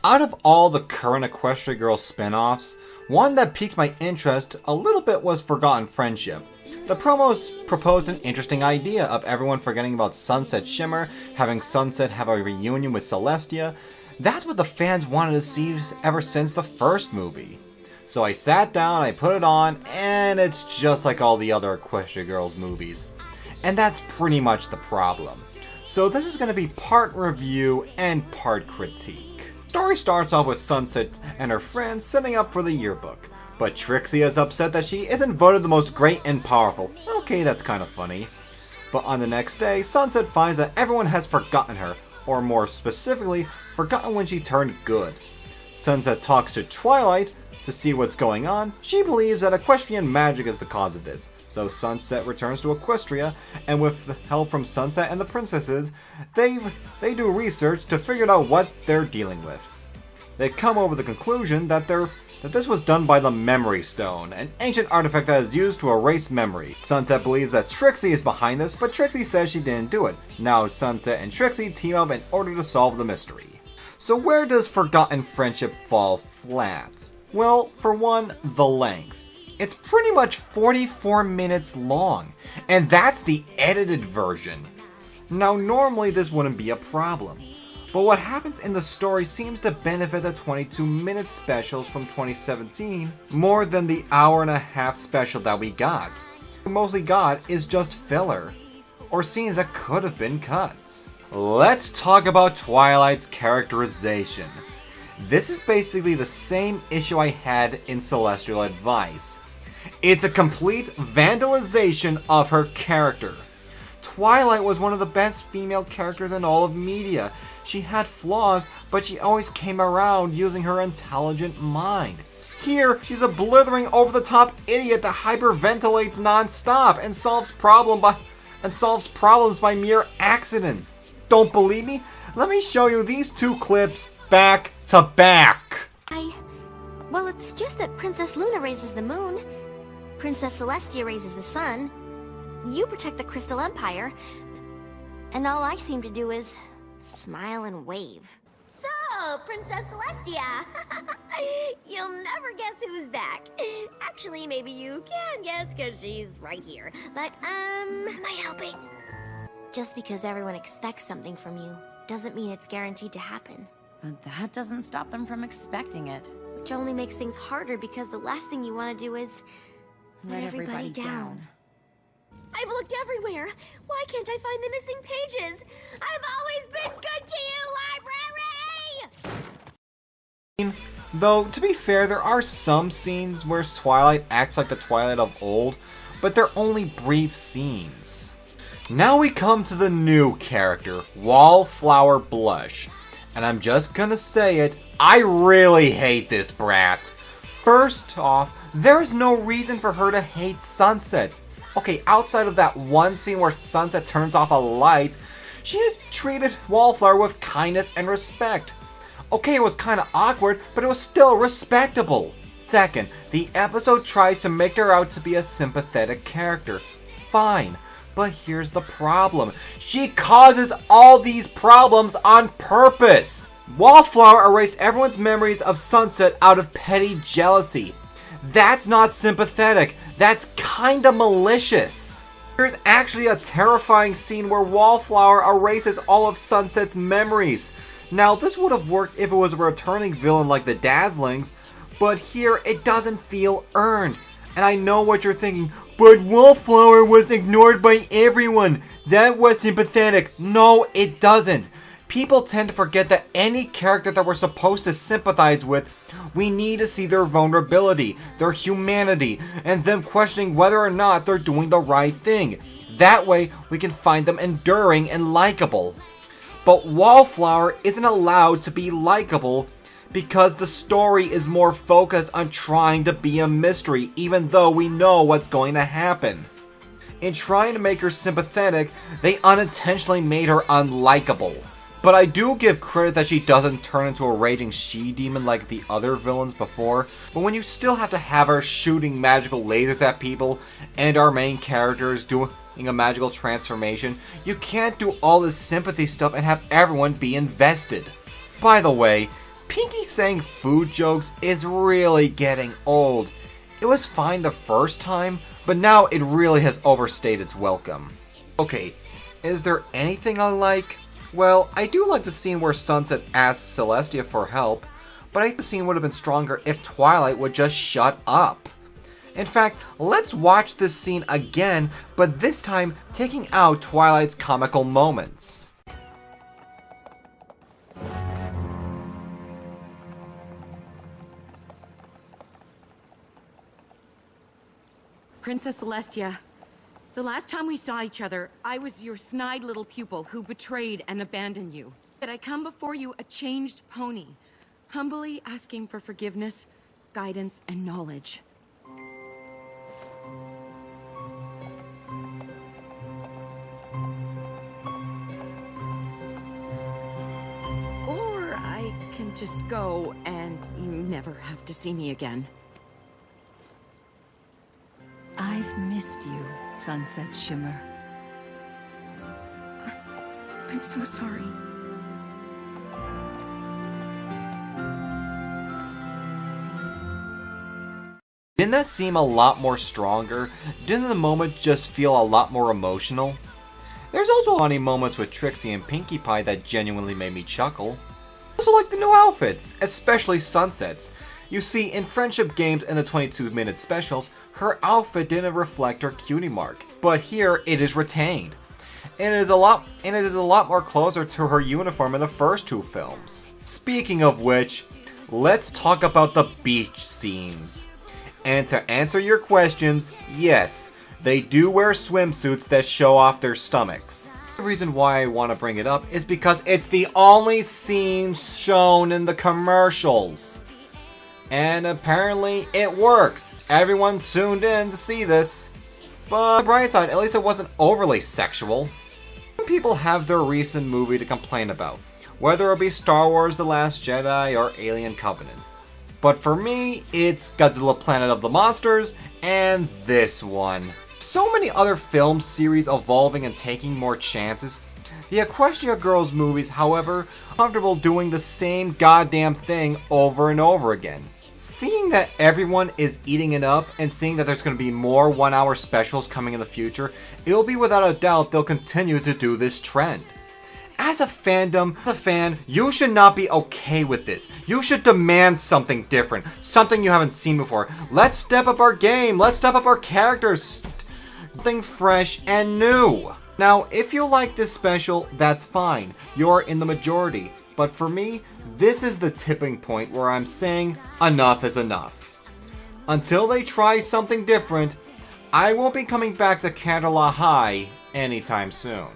Out of all the current Equestria Girls spin-offs, one that piqued my interest a little bit was Forgotten Friendship. The promos proposed an interesting idea of everyone forgetting about Sunset Shimmer, having Sunset have a reunion with Celestia. That's what the fans wanted to see ever since the first movie. So I sat down, I put it on, and it's just like all the other Equestria Girls movies. And that's pretty much the problem. So this is going to be part review and part critique. Story starts off with Sunset and her friends setting up for the yearbook, but Trixie is upset that she isn't voted the most great and powerful. Okay, that's kind of funny. But on the next day, Sunset finds that everyone has forgotten her, or more specifically, forgotten when she turned good. Sunset talks to Twilight to see what's going on. She believes that equestrian magic is the cause of this. So Sunset returns to Equestria, and with the help from Sunset and the princesses, they do research to figure out what they're dealing with. They come over the conclusion that this was done by the Memory Stone, an ancient artifact that is used to erase memory. Sunset believes that Trixie is behind this, but Trixie says she didn't do it. Now Sunset and Trixie team up in order to solve the mystery. So where does Forgotten Friendship fall flat? Well, for one, the length. It's pretty much 44 minutes long, and that's the edited version. Now normally this wouldn't be a problem, but what happens in the story seems to benefit the 22-minute specials from 2017 more than the hour-and-a-half special that we got. What we mostly got is just filler, or scenes that could have been cut. Let's talk about Twilight's characterization. This is basically the same issue I had in Celestial Advice. It's a complete vandalization of her character. Twilight was one of the best female characters in all of media. She had flaws, but she always came around using her intelligent mind. Here, she's a blithering, over-the-top idiot that hyperventilates non-stop and solves problems by mere accident. Don't believe me? Let me show you these two clips back to back. Well, it's just that Princess Luna raises the moon, Princess Celestia raises the sun, you protect the Crystal Empire, and all I seem to do is smile and wave. So, Princess Celestia, you'll never guess who's back. Actually, maybe you can guess because she's right here. But, am I helping? Just because everyone expects something from you doesn't mean it's guaranteed to happen. But that doesn't stop them from expecting it. Which only makes things harder because the last thing you want to do is let everybody down. I've looked everywhere. Why can't I find the missing pages? I've always been good to you, library! Though, to be fair, there are some scenes where Twilight acts like the Twilight of old, but they're only brief scenes. Now we come to the new character, Wallflower Blush. And I'm just gonna say it, I really hate this brat. First off, there is no reason for her to hate Sunset. Okay, outside of that one scene where Sunset turns off a light, she has treated Wallflower with kindness and respect. Okay, it was kinda awkward, but it was still respectable. Second, the episode tries to make her out to be a sympathetic character. Fine. But here's the problem. She causes all these problems on purpose. Wallflower erased everyone's memories of Sunset out of petty jealousy. That's not sympathetic. That's kinda malicious. There's actually a terrifying scene where Wallflower erases all of Sunset's memories. Now, this would have worked if it was a returning villain like the Dazzlings, but here it doesn't feel earned. And I know what you're thinking, but Wallflower was ignored by everyone. That was sympathetic. No, it doesn't. People tend to forget that any character that we're supposed to sympathize with, we need to see their vulnerability, their humanity, and them questioning whether or not they're doing the right thing. That way, we can find them enduring and likable. But Wallflower isn't allowed to be likable because the story is more focused on trying to be a mystery, even though we know what's going to happen. In trying to make her sympathetic, they unintentionally made her unlikable. But I do give credit that she doesn't turn into a raging she-demon like the other villains before, but when you still have to have her shooting magical lasers at people, and our main characters doing a magical transformation, you can't do all this sympathy stuff and have everyone be invested. By the way, Pinky saying food jokes is really getting old. It was fine the first time, but now it really has overstayed its welcome. Okay, is there anything I like? Well, I do like the scene where Sunset asks Celestia for help, but I think the scene would have been stronger if Twilight would just shut up. In fact, let's watch this scene again, but this time taking out Twilight's comical moments. Princess Celestia, the last time we saw each other, I was your snide little pupil who betrayed and abandoned you. Yet I come before you a changed pony, humbly asking for forgiveness, guidance, and knowledge. Or I can just go and you never have to see me again. I've missed you, Sunset Shimmer. I'm so sorry. Didn't that seem a lot more stronger? Didn't the moment just feel a lot more emotional? There's also funny moments with Trixie and Pinkie Pie that genuinely made me chuckle. I also like the new outfits, especially Sunset's. You see, in Friendship Games and the 22-minute specials, her outfit didn't reflect her cutie mark, but here it is retained. And it is a lot more closer to her uniform in the first two films. Speaking of which, let's talk about the beach scenes. And to answer your questions, yes, they do wear swimsuits that show off their stomachs. The reason why I want to bring it up is because it's the only scene shown in the commercials. And apparently it works. Everyone tuned in to see this. But on the bright side, at least it wasn't overly sexual. Some people have their recent movie to complain about, whether it be Star Wars The Last Jedi or Alien Covenant. But for me, it's Godzilla Planet of the Monsters and this one. So many other film series evolving and taking more chances. The Equestria Girls movies, however, are comfortable doing the same goddamn thing over and over again. Seeing that everyone is eating it up and seeing that there's going to be more 1-hour specials coming in the future, it'll be without a doubt they'll continue to do this trend. As a fan, you should not be okay with this. You should demand something different, something you haven't seen before. Let's step up our game, let's step up our characters, something fresh and new. Now, if you like this special, that's fine. You're in the majority. But for me, this is the tipping point where I'm saying enough is enough. Until they try something different, I won't be coming back to Candela High anytime soon.